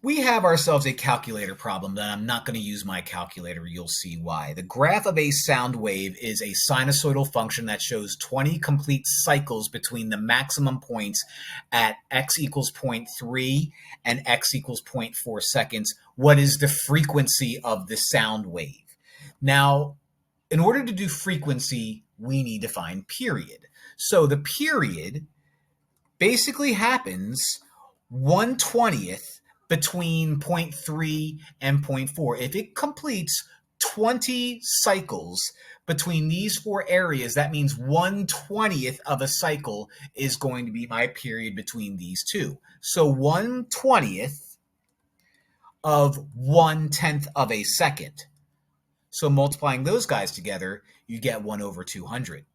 We have ourselves a calculator problem that I'm not going to use my calculator. You'll see why. The graph of a sound wave is a sinusoidal function that shows 20 complete cycles between the maximum points at x equals 0.3 and x equals 0.4 seconds. What is the frequency of the sound wave? Now, in order to do frequency, we need to find period. So the period basically happens 1/20th between 0.3 and 0.4. If it completes 20 cycles between these four areas, that means 1/20th of a cycle is going to be my period between these two. So 1/20th of 1/10 of a second. So multiplying those guys together, you get 1/200.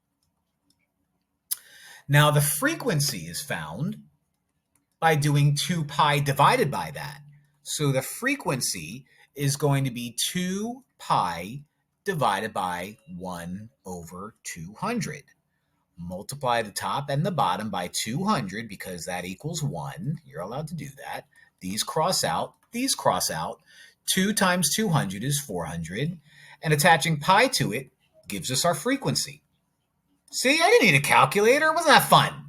Now the frequency is found by doing 2 pi divided by that. So the frequency is going to be 2 pi divided by 1/200. Multiply the top and the bottom by 200 because that equals 1. You're allowed to do that. These cross out. These cross out. 2 times 200 is 400. And attaching pi to it gives us our frequency. See, I didn't need a calculator. Wasn't that fun?